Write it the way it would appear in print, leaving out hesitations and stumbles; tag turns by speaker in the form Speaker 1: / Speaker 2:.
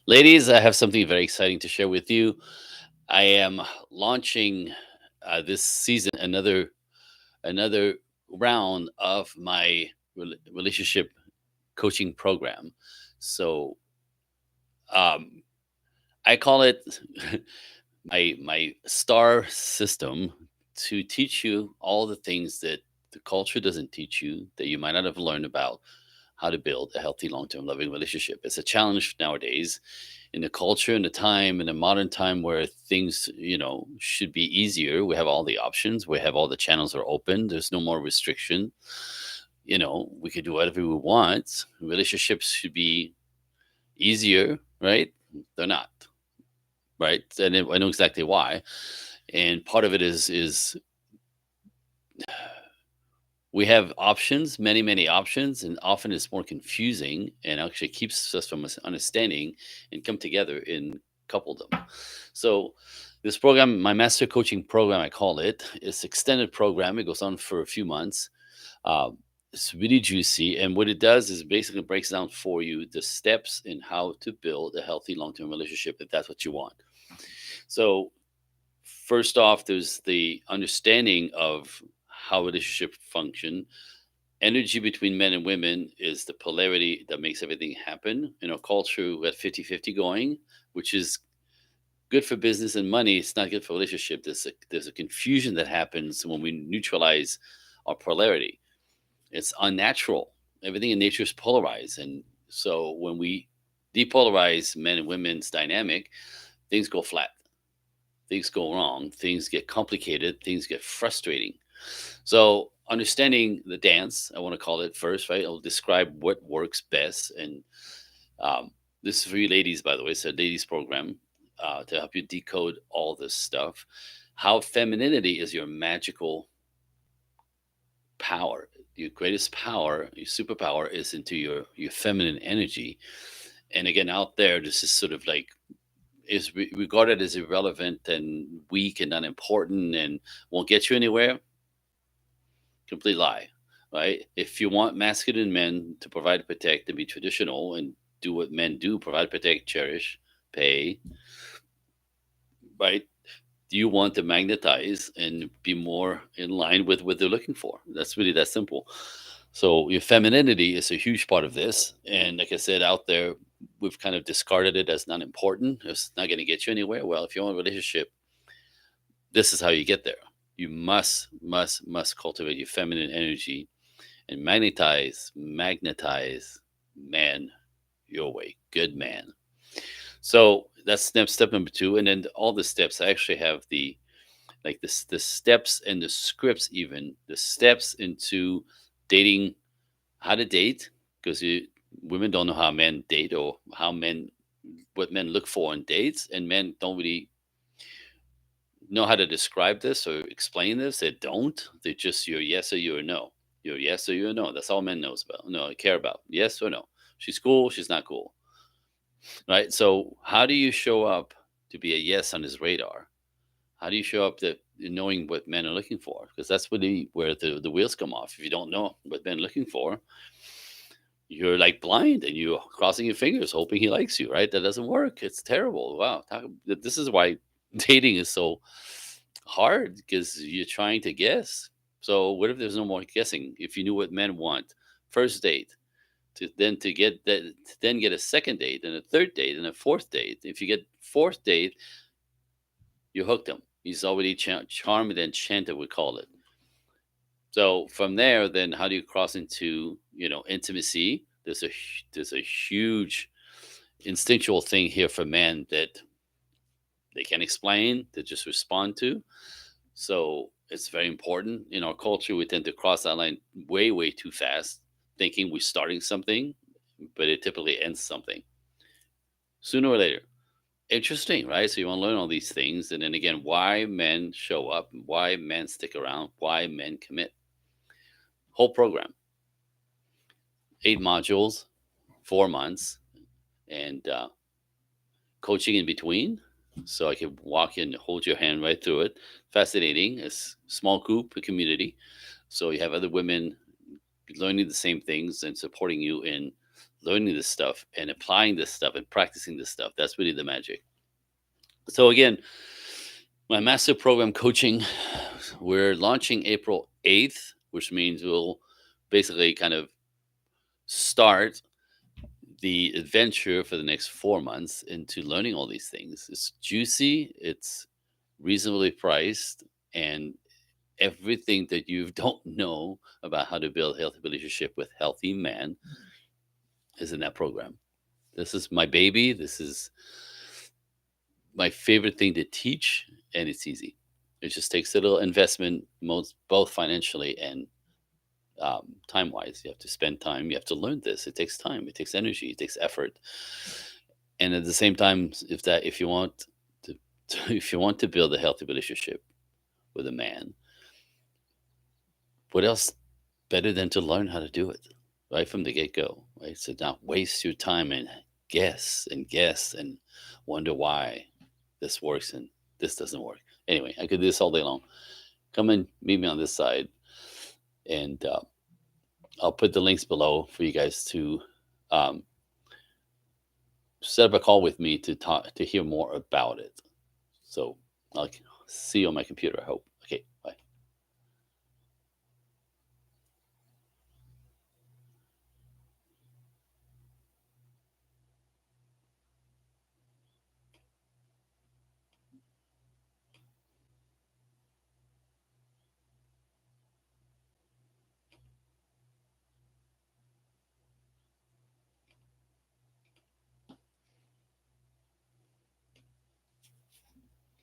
Speaker 1: Ladies, I have something very exciting to share with you. I am launching this season another round of my relationship coaching program. So um, I call it my star system to teach you all the things that the culture doesn't teach you that you might not have learned about how to build a healthy long-term loving relationship. It's a challenge nowadays in the culture and the time in the modern time where things should be easier. We have all the options, we have all the channels are open, there's no more restriction. We could do whatever we want. Relationships should be easier, right? They're not, right? And I know exactly why. And part of it is we have options, many options, and often it's more confusing and actually keeps us from understanding and come together in couple them. So this program, my master coaching program, I call it, is extended program. It goes on for a few months. Uh, it's really juicy, and what it does is basically breaks down for you the steps in how to build a healthy long-term relationship if that's what you want. So first off, there's the understanding of how relationship function. Energy between men and women is the polarity that makes everything happen. In our culture, we got 50-50 going, which is good for business and money. It's not good for relationship. There's a confusion that happens when we neutralize our polarity. It's unnatural. Everything in nature is polarized. And so when we depolarize men and women's dynamic, things go flat, things go wrong, things get complicated, things get frustrating. So understanding the dance, I want to call it first, right? I'll describe what works best. And um, this is for you ladies, by the way. It's a ladies program to help you decode all this stuff. How femininity is your magical power. Your greatest power, your superpower is into your feminine energy. And again, out there, this is sort of like is regarded as irrelevant and weak and unimportant and won't get you anywhere. Complete lie, right? If you want masculine men to provide, protect, and be traditional and do what men do, provide, protect, cherish, pay, right? You want to magnetize and be more in line with what they're looking for. That's really that simple. So your femininity is a huge part of this. And like I said, out there, we've kind of discarded it as not important. It's not going to get you anywhere. Well, if you want a relationship, this is how you get there. You must cultivate your feminine energy and magnetize man your way. Good man. So that's step number two. And then all the steps, I actually have the steps and the scripts, even the steps into dating, how to date, because women don't know how men date or what men look for in dates, and men don't really know how to describe this or explain this. They don't. They just you're yes or you're no. You're yes or you're no. That's all men knows about. No, care about yes or no. She's cool. She's not cool. Right. So how do you show up to be a yes on his radar? How do you show up that knowing what men are looking for? Because that's really where the wheels come off. If you don't know what men are looking for, you're like blind and you're crossing your fingers hoping he likes you, right? That doesn't work. It's terrible. Wow. This is why dating is so hard because you're trying to guess. So what if there's no more guessing? If you knew what men want, first date, to get that, to then get a second date and a third date and a fourth date. If you get fourth date, you hooked him. He's already charmed and enchanted, we call it. So from there, then how do you cross into intimacy? There's a huge instinctual thing here for men that they can't explain, they just respond to. So it's very important. In our culture, we tend to cross that line way too fast, thinking we're starting something, but it typically ends something sooner or later. Interesting, right? So you want to learn all these things, and then again, why men show up, why men stick around, why men commit. Whole program, 8 modules, 4 months, and coaching in between. So I can walk in, hold your hand right through it. Fascinating. It's small group, a community. So you have other women learning the same things and supporting you in learning this stuff and applying this stuff and practicing this stuff. That's really the magic. So again, my master program coaching, we're launching April 8th, which means we'll basically kind of start the adventure for the next 4 months into learning all these things. It's juicy, it's reasonably priced, and everything that you don't know about how to build a healthy relationship with healthy man is in that program. This is my baby. This is my favorite thing to teach, and it's easy. It just takes a little investment, most both financially and time wise. You have to spend time. You have to learn this. It takes time. It takes energy. It takes effort. And at the same time, if you want to if you want to build a healthy relationship with a man, what else better than to learn how to do it right from the get go? Right. So not waste your time and guess and wonder why this works and this doesn't work. Anyway, I could do this all day long. Come and meet me on this side, and I'll put the links below for you guys to um, set up a call with me to talk to hear more about it. So I'll see you on my computer, I hope.